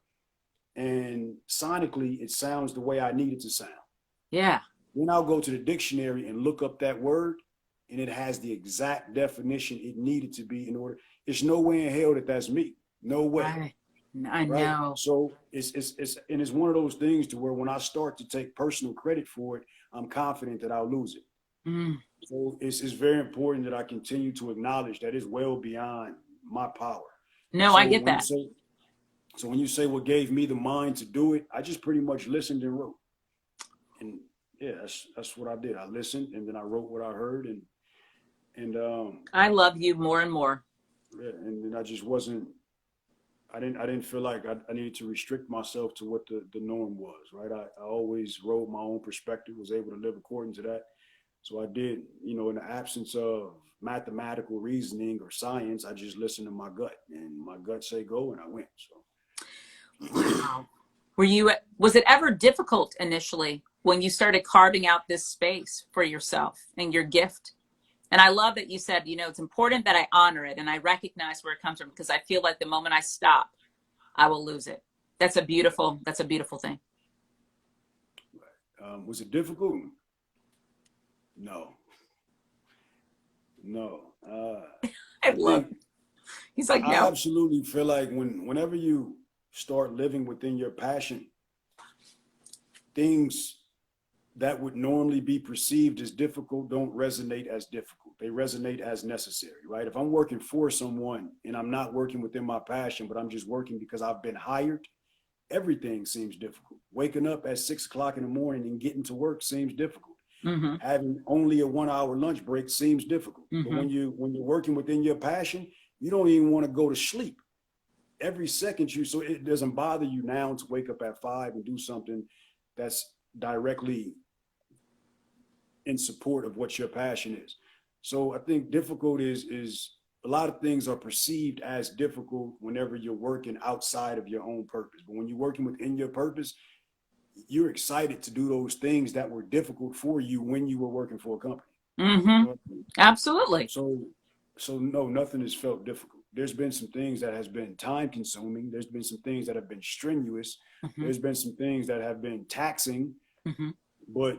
And sonically, it sounds the way I need it to sound. Yeah. Then I'll go to the dictionary and look up that word, and it has the exact definition it needed to be in order. There's no way in hell that that's me. No way. Right. I know. So it's one of those things to where when I start to take personal credit for it, I'm confident that I'll lose it. So it's very important that I continue to acknowledge that it's well beyond my power. No, I get that. So when you say what gave me the mind to do it, I just pretty much listened and wrote. And yeah, that's what I did. I listened and then I wrote what I heard, and I love you more and more. Yeah, and then I just wasn't. I didn't feel like I needed to restrict myself to what the norm was. Right. I always wrote my own perspective, was able to live according to that. So I did. In the absence of mathematical reasoning or science, I just listened to my gut, and my gut say go, and I went. So. Wow. Was it ever difficult initially when you started carving out this space for yourself and your gift? And I love that you said, it's important that I honor it and I recognize where it comes from, because I feel like the moment I stop, I will lose it. That's a beautiful thing. Was it difficult? No. He's like, no. I absolutely feel like whenever you start living within your passion, things that would normally be perceived as difficult don't resonate as difficult. They resonate as necessary, right? If I'm working for someone and I'm not working within my passion, but I'm just working because I've been hired, everything seems difficult. Waking up at 6 o'clock in the morning and getting to work seems difficult. Having only a 1 hour lunch break seems difficult. But when you're working within your passion, you don't even want to go to sleep. Every second so it doesn't bother you now to wake up at 5 and do something that's directly in support of what your passion is. So I think difficult is a lot of things are perceived as difficult whenever you're working outside of your own purpose. But when you're working within your purpose, you're excited to do those things that were difficult for you when you were working for a company. Mm-hmm. You know? Absolutely. So no, nothing has felt difficult. There's been some things that has been time consuming. There's been some things that have been strenuous. Mm-hmm. There's been some things that have been taxing, Mm-hmm. but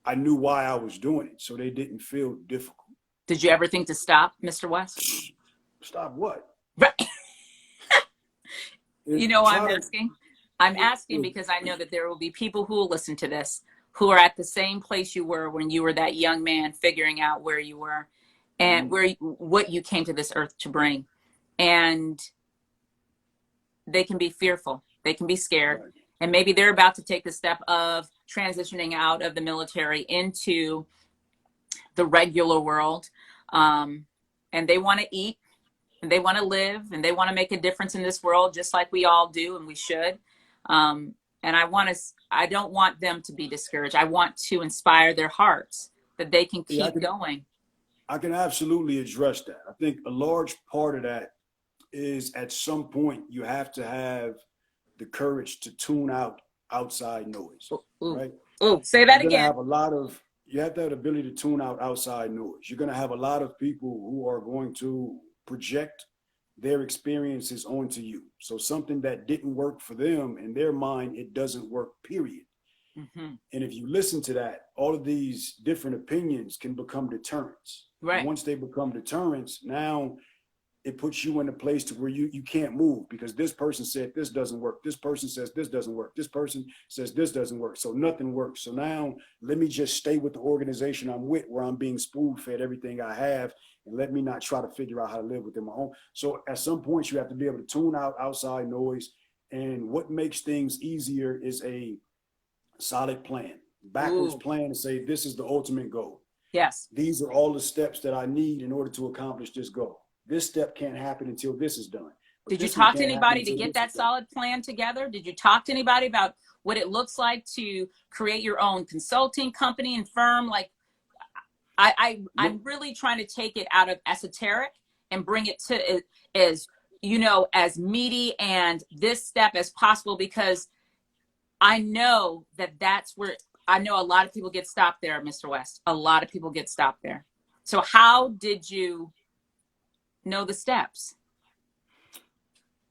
I knew why I was doing it, so they didn't feel difficult. Did you ever think to stop, Mr. West? Stop what? Right. You know why I'm Try to- asking? I'm asking because I know that there will be people who will listen to this who are at the same place you were when you were that young man figuring out where you were and what you came to this earth to bring. And they can be fearful. They can be scared. Right. And maybe they're about to take the step of transitioning out of the military into the regular world. And they want to eat and they want to live and they want to make a difference in this world, just like we all do and we should. And I don't want them to be discouraged. I want to inspire their hearts that they can keep going. I can absolutely address that. I think a large part of that is at some point you have to have the courage to tune out outside noise. Right? Oh, say that again. You have to have the ability to tune out outside noise. You're going to have a lot of people who are going to project their experiences onto you. So something that didn't work for them, in their mind, it doesn't work, period. Mm-hmm. And if you listen to that, all of these different opinions can become deterrents. Right. And once they become deterrents, now it puts you in a place to where you can't move because this person said this doesn't work. This person says this doesn't work. This person says this doesn't work. So nothing works. So now let me just stay with the organization I'm with where I'm being spoon-fed everything I have and let me not try to figure out how to live within my own. So at some point you have to be able to tune out outside noise. And what makes things easier is a solid plan, backwards plan and say, this is the ultimate goal. Yes. These are all the steps that I need in order to accomplish this goal. This step can't happen until this is done. Did you talk to anybody to get that solid plan together? Did you talk to anybody about what it looks like to create your own consulting company and firm? Like, I'm really trying to take it out of esoteric and bring it to as meaty and this step as possible, because I know that's where I know a lot of people get stopped there, Mr. West. A lot of people get stopped there. So how did you know the steps?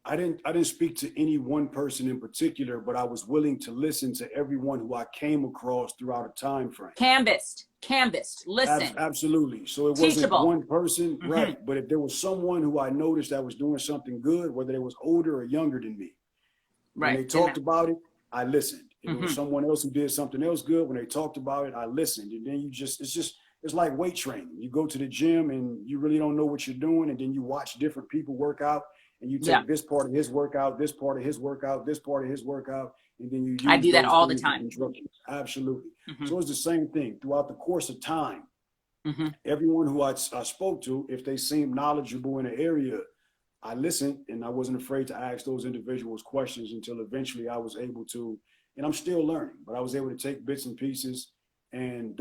I didn't speak to any one person in particular, but I was willing to listen to everyone who I came across throughout a time frame. Canvassed, listen. Absolutely. So it wasn't one person, right? But if there was someone who I noticed that was doing something good, whether they was older or younger than me, when they talked about it, I listened. If it was someone else who did something else good, when they talked about it, I listened. And then it's like weight training. You go to the gym and you really don't know what you're doing, and then you watch different people work out, and you take this part of his workout, this part of his workout, this part of his workout, and then you use I do that all the time. Absolutely. So it's the same thing throughout the course of time. Everyone who I spoke to, if they seemed knowledgeable in an area, I listened, and I wasn't afraid to ask those individuals questions until eventually I was able to, and I'm still learning, but I was able to take bits and pieces. And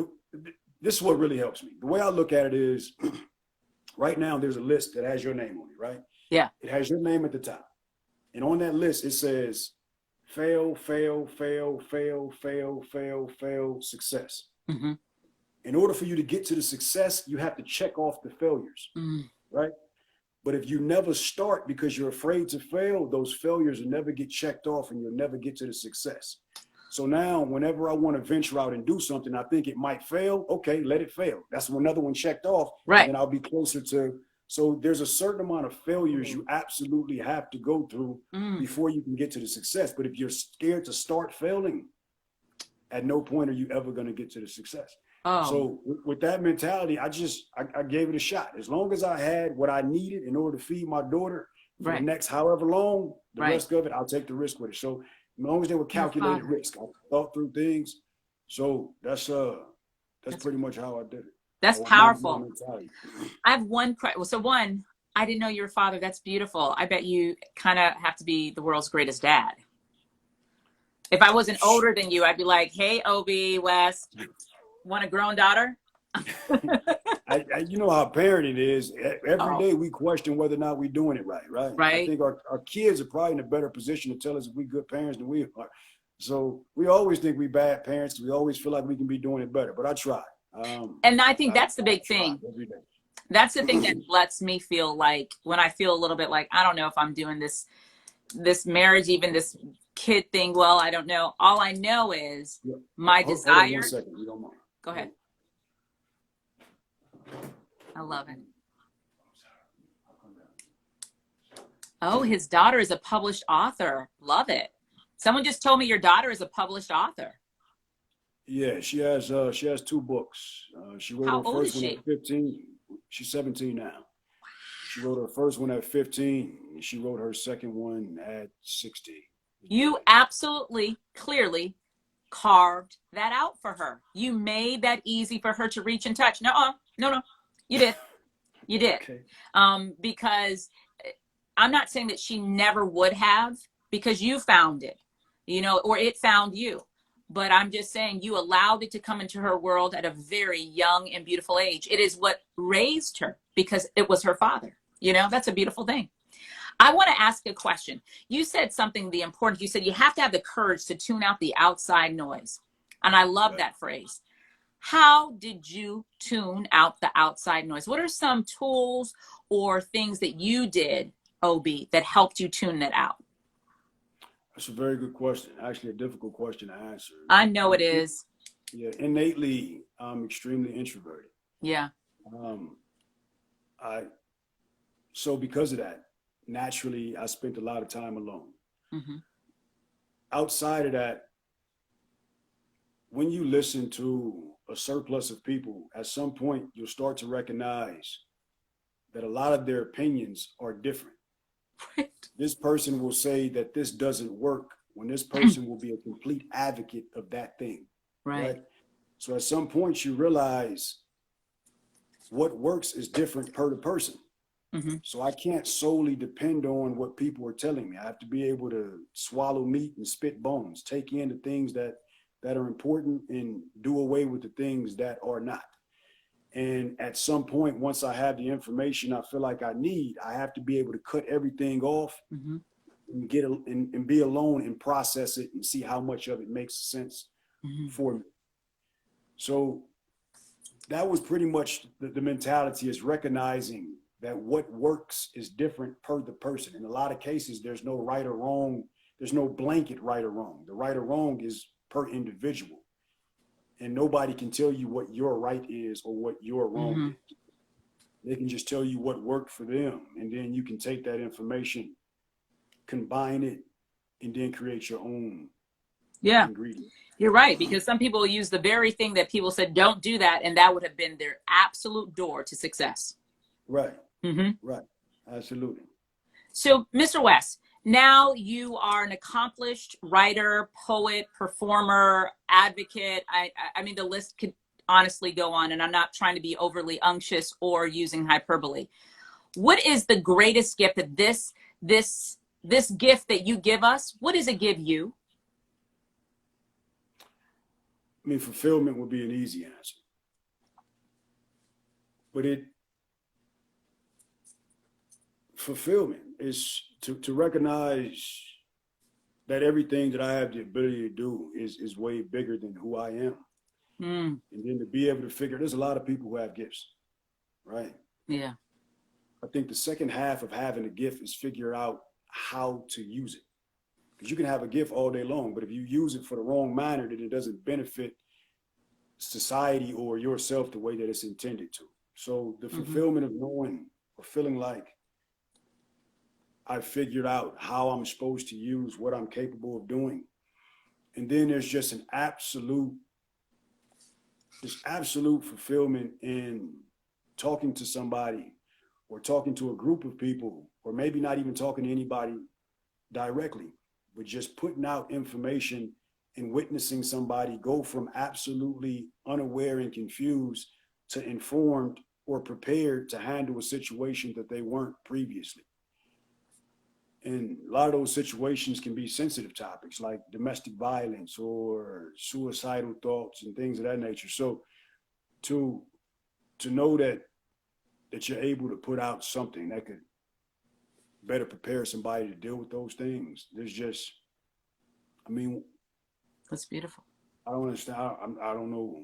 this is what really helps me. The way I look at it is, right now there's a list that has your name on it, right? Yeah. It has your name at the top. And on that list, it says fail, fail, fail, fail, fail, fail, fail, success. In order for you to get to the success, you have to check off the failures, right? But if you never start because you're afraid to fail, those failures will never get checked off and you'll never get to the success. So now whenever I want to venture out and do something, I think it might fail. Okay, let it fail. That's another one checked off. Right. And I'll be closer to. So there's a certain amount of failures you absolutely have to go through before you can get to the success. But if you're scared to start failing, at no point are you ever going to get to the success. So with that mentality, I gave it a shot. As long as I had what I needed in order to feed my daughter for the next however long, the rest of it, I'll take the risk with it. So as long as they were calculated risk, I thought through things. So that's pretty much how I did it. That's powerful. I have one. So one, I didn't know you were a father. That's beautiful. I bet you kind of have to be the world's greatest dad. If I wasn't older than you, I'd be like, hey, Obbie West, Want a grown daughter? You know how parenting is. Every Oh, day we question whether or not we're doing it right, right? I right. think our kids are probably in a better position to tell us if we're good parents than we are. So we always think we're bad parents. We always feel like we can be doing it better, but I try. And I think that's the I big try thing. every day. That's the thing that lets me feel like when I feel a little bit like, I don't know if I'm doing this marriage, even this kid thing. Well, I don't know. All I know is Yeah. my Hold on one desire. second. You don't mind. Go ahead. I love it. Oh, his daughter is a published author. Love it. Someone just told me your daughter is a published author. Yeah, she has 2 books. She wrote How her old is first one she? at 15. She's 17 now. She wrote her first one at 15. And she wrote her second one at 16. You absolutely, clearly carved that out for her. You made that easy for her to reach and touch. No, no, you did. You did. Okay. Because I'm not saying that she never would have, because you found it, or it found you. But I'm just saying you allowed it to come into her world at a very young and beautiful age. It is what raised her because it was her father. That's a beautiful thing. I want to ask a question. You said something you said you have to have the courage to tune out the outside noise. And I love Right. that phrase. How did you tune out the outside noise? What are some tools or things that you did, Obbie, that helped you tune that out? That's a very good question. Actually, a difficult question to answer. I know it is. Yeah, innately, I'm extremely introverted. Yeah. Um, I so because of that, naturally, I spent a lot of time alone. Mm-hmm. Outside of that, when you listen to a surplus of people, at some point you'll start to recognize that a lot of their opinions are different. Right. This person will say that this doesn't work when this person will be a complete advocate of that thing. Right. So at some point you realize what works is different per the person. Mm-hmm. So I can't solely depend on what people are telling me. I have to be able to swallow meat and spit bones, take in the things that are important and do away with the things that are not. And at some point, once I have the information I feel like I need, I have to be able to cut everything off Mm-hmm. and and be alone and process it and see how much of it makes sense Mm-hmm. for me. So that was pretty much the mentality, is recognizing that what works is different per the person. In a lot of cases, there's no right or wrong. There's no blanket right or wrong. The right or wrong is per individual. And nobody can tell you what your right is or what your wrong Mm-hmm. is. They can just tell you what worked for them. And then you can take that information, combine it, and then create your own ingredient. You're right, because some people use the very thing that people said don't do that, and that would have been their absolute door to success. Right. Mm-hmm. Right. Absolutely. So, Mr. West, now you are an accomplished writer, poet, performer, advocate. I mean, the list could honestly go on, and I'm not trying to be overly unctuous or using hyperbole. What is the greatest gift that this gift that you give us? What does it give you? I mean, fulfillment would be an easy answer. But fulfillment is to recognize that everything that I have the ability to do is way bigger than who I am. Mm. And then to be able to figure, there's a lot of people who have gifts, right? Yeah. I think the second half of having a gift is figure out how to use it. Because you can have a gift all day long, but if you use it for the wrong manner, then it doesn't benefit society or yourself the way that it's intended to. So the fulfillment of knowing or feeling like I figured out how I'm supposed to use what I'm capable of doing. And then there's just an absolute fulfillment in talking to somebody or talking to a group of people, or maybe not even talking to anybody directly, but just putting out information and witnessing somebody go from absolutely unaware and confused to informed or prepared to handle a situation that they weren't previously. And a lot of those situations can be sensitive topics like domestic violence or suicidal thoughts and things of that nature. So to know that you're able to put out something that could better prepare somebody to deal with those things. There's just, I mean, That's beautiful. I don't understand. I don't know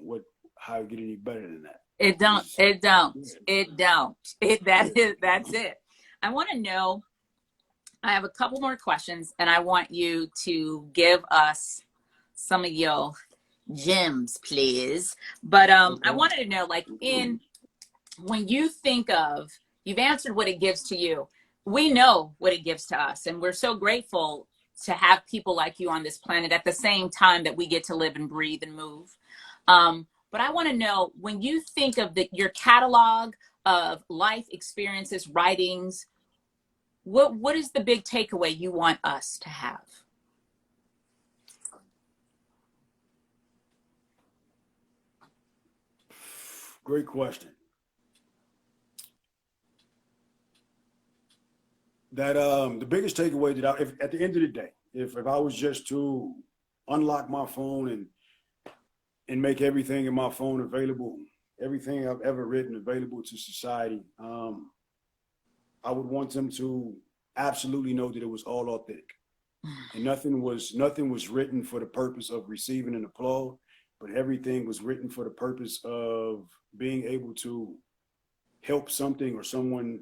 how to get any better than that. It don't. It's, It don't. yeah. It don't. That's it. I want to know. I have a couple more questions, and I want you to give us some of your gems, please. But Okay. I wanted to know, like, when you think of, you've answered what it gives to you. We know what it gives to us, and we're so grateful to have people like you on this planet at the same time that we get to live and breathe and move. But I want to know, when you think of your catalog of life experiences, writings, what is the big takeaway you want us to have? Great question. That the biggest takeaway that if at the end of the day, if I was just to unlock my phone and make everything in my phone available, everything I've ever written available to society, I would want them to absolutely know that it was all authentic. And nothing was written for the purpose of receiving an applause, but everything was written for the purpose of being able to help something or something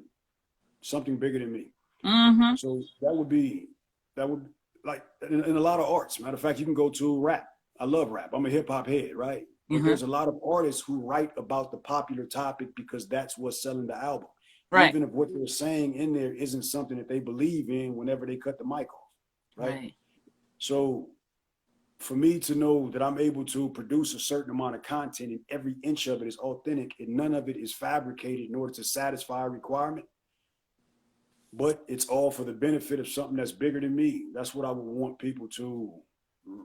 bigger than me. Mm-hmm. So that would like in a lot of arts. Matter of fact, you can go to rap. I love rap. I'm a hip hop head, right? But Mm-hmm. there's a lot of artists who write about the popular topic because that's what's selling the album. Right. Even if what they're saying in there isn't something that they believe in whenever they cut the mic off, right? So for me to know that I'm able to produce a certain amount of content and every inch of it is authentic and none of it is fabricated in order to satisfy a requirement, but it's all for the benefit of something that's bigger than me. That's what I would want people to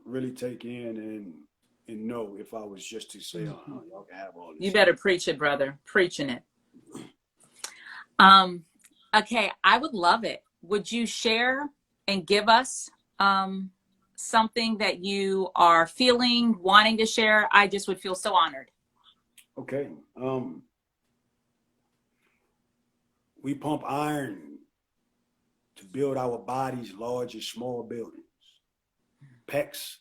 really take in and know if I was just to say, oh, y'all can have all this. You better preach it, brother. Preaching it. Okay, I would love it. Would you share and give us something that you are feeling, wanting to share? I just would feel so honored. Okay. We pump iron to build our bodies large as small buildings. Pecs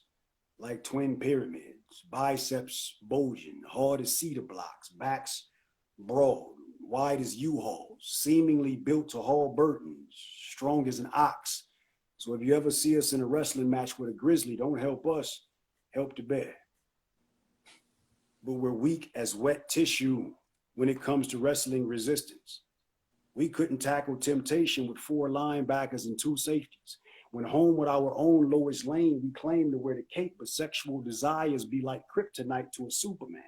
like twin pyramids, biceps bulging, hard as cedar blocks, backs broad, wide as U-Hauls, seemingly built to haul burdens, strong as an ox. So if you ever see us in a wrestling match with a grizzly, don't help us, help the bear. But we're weak as wet tissue when it comes to wrestling resistance. We couldn't tackle temptation with 4 linebackers and 2 safeties. When home with our own Lois Lane, we claim to wear the cape, but sexual desires be like kryptonite to a Superman.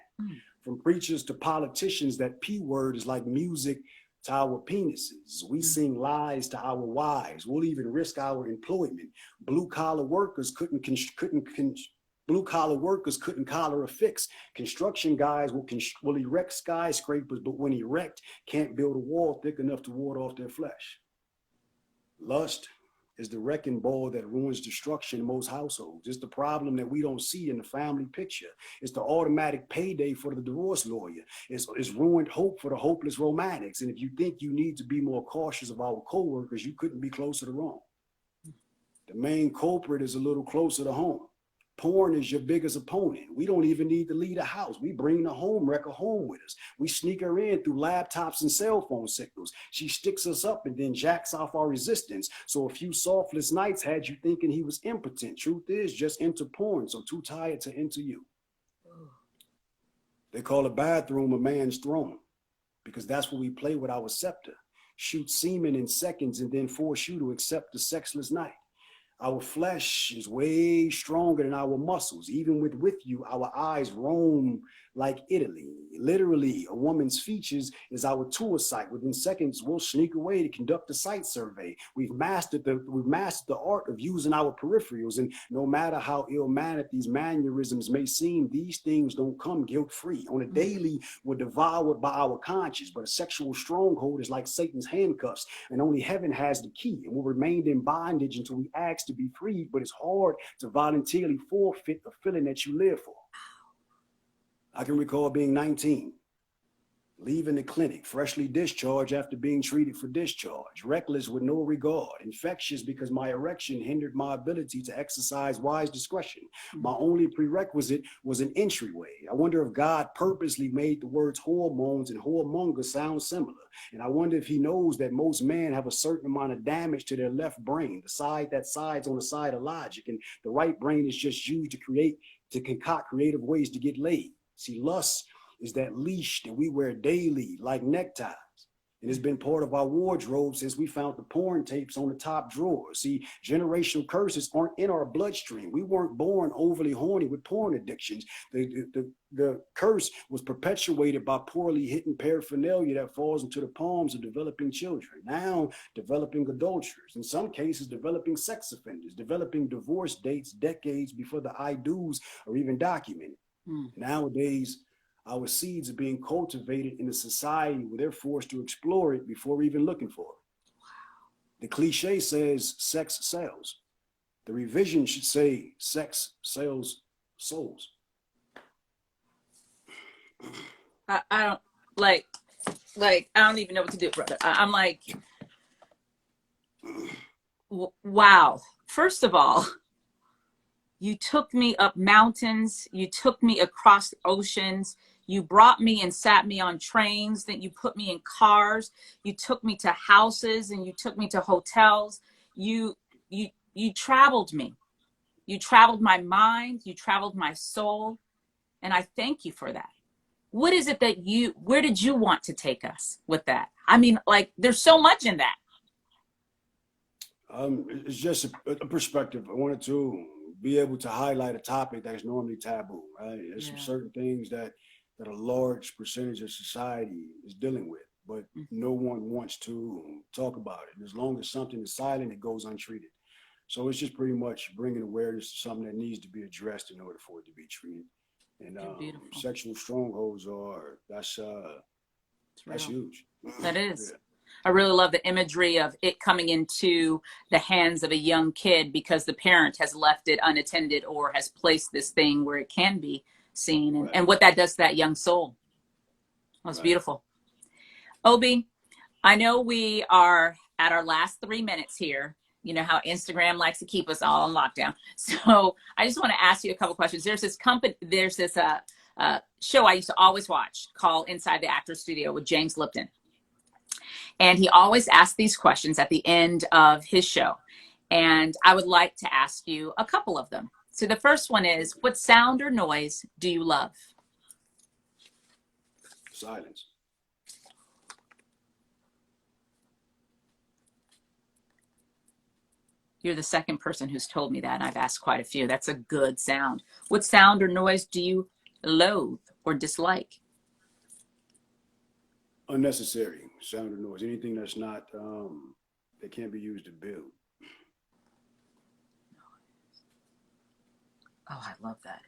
From preachers to politicians, that P word is like music to our penises. We sing lies to our wives. We'll even risk our employment. Blue collar workers couldn't collar a fix. Construction guys will erect skyscrapers, but when erect, can't build a wall thick enough to ward off their flesh. Lust is the wrecking ball that ruins destruction in most households. It's the problem that we don't see in the family picture. It's the automatic payday for the divorce lawyer. It's ruined hope for the hopeless romantics. And if you think you need to be more cautious of our coworkers, you couldn't be closer to wrong. The main culprit is a little closer to home. Porn is your biggest opponent. We don't even need to leave the house. We bring the home wrecker home with us. We sneak her in through laptops and cell phone signals. She sticks us up and then jacks off our resistance. So a few softless nights had you thinking he was impotent. Truth is, just into porn, so too tired to enter you. They call a bathroom a man's throne because that's where we play with our scepter. Shoot semen in seconds and then force you to accept the sexless night. Our flesh is way stronger than our muscles. Even with you, our eyes roam like Italy. Literally, a woman's features is our tour site. Within seconds, we'll sneak away to conduct a site survey. We've mastered the art of using our peripherals. And no matter how ill-mannered these mannerisms may seem, these things don't come guilt-free. On a daily, we're devoured by our conscience, but a sexual stronghold is like Satan's handcuffs, and only heaven has the key. And we'll remain in bondage until we ask to be freed, but it's hard to voluntarily forfeit the feeling that you live for. I can recall being 19, leaving the clinic, freshly discharged after being treated for discharge, reckless with no regard, infectious because my erection hindered my ability to exercise wise discretion. My only prerequisite was an entryway. I wonder if God purposely made the words hormones and whoremonger sound similar. And I wonder if he knows that most men have a certain amount of damage to their left brain, the side that sides on the side of logic, and the right brain is just used to concoct creative ways to get laid. See, lust is that leash that we wear daily like neckties. And it's been part of our wardrobe since we found the porn tapes on the top drawer. See, generational curses aren't in our bloodstream. We weren't born overly horny with porn addictions. The curse was perpetuated by poorly hidden paraphernalia that falls into the palms of developing children, now developing adulterers, in some cases developing sex offenders, developing divorce dates decades before the I do's are even documented. Nowadays, our seeds are being cultivated in a society where they're forced to explore it before even looking for it. The cliche says sex sells. The revision should say sex sells souls. I don't like I don't even know what to do, brother. I'm like, wow. First of all, you took me up mountains. You took me across oceans. You brought me and sat me on trains. Then you put me in cars. You took me to houses and you took me to hotels. You traveled me. You traveled my mind. You traveled my soul. And I thank you for that. What is it that where did you want to take us with that? I mean, like, there's so much in that. It's just a perspective. I wanted to be able to highlight a topic that is normally taboo, right? There's some certain things that a large percentage of society is dealing with, but no one wants to talk about it. And as long as something is silent, it goes untreated. So it's just pretty much bringing awareness to something that needs to be addressed in order for it to be treated. And sexual strongholds that's huge. That is. Yeah. I really love the imagery of it coming into the hands of a young kid because the parent has left it unattended or has placed this thing where it can be seen, and what that does to that young soul. That's beautiful. Obbie, I know we are at our last 3 minutes here. You know how Instagram likes to keep us all on lockdown. So I just want to ask you a couple questions. There's this show I used to always watch called Inside the Actor's Studio with James Lipton. And he always asks these questions at the end of his show. And I would like to ask you a couple of them. So the first one is, what sound or noise do you love? Silence. You're the second person who's told me that, and I've asked quite a few. That's a good sound. What sound or noise do you loathe or dislike? Unnecessary sound or noise. Anything that's not, that can't be used to build. Oh, I love that.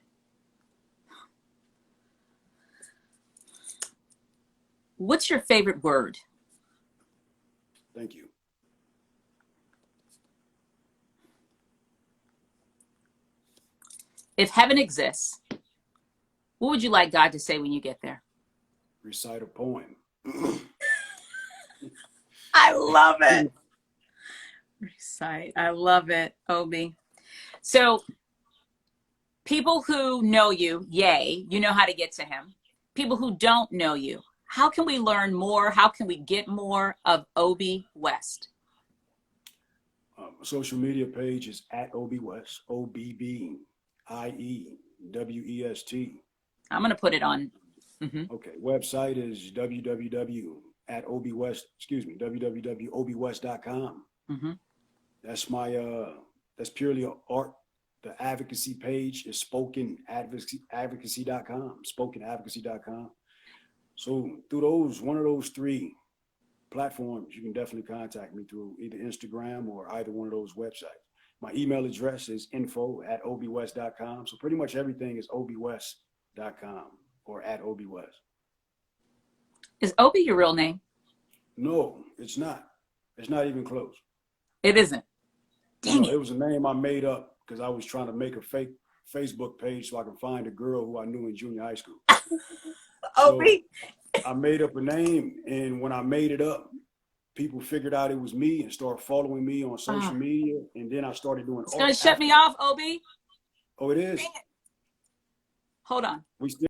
What's your favorite word? Thank you. If heaven exists, what would you like God to say when you get there? Recite a poem. I love it. Recite. I love it, Obbie. So people who know you, yay, you know how to get to him. People who don't know you, how can we learn more? How can we get more of Obbie West? Social media page is at Obbie West, OBBIEWEST. I'm going to put it on. Okay. Website is www.obbiewest.com. That's that's purely art. The advocacy page is spokenadvocacy.com, spokenadvocacy.com. So through one of those three platforms, you can definitely contact me through either Instagram or either one of those websites. My email address is info@obbiewest.com. So pretty much everything is obbiewest.com or at Obbie West. Is Obbie your real name? No, it's not. It's not even close. It isn't. Dang it. It was a name I made up because I was trying to make a fake Facebook page so I can find a girl who I knew in junior high school. Obbie. So I made up a name, and when I made it up, people figured out it was me and started following me on social media. And then I started doing. It's gonna shut me off, Obbie. Oh, it is. Hold on. We still.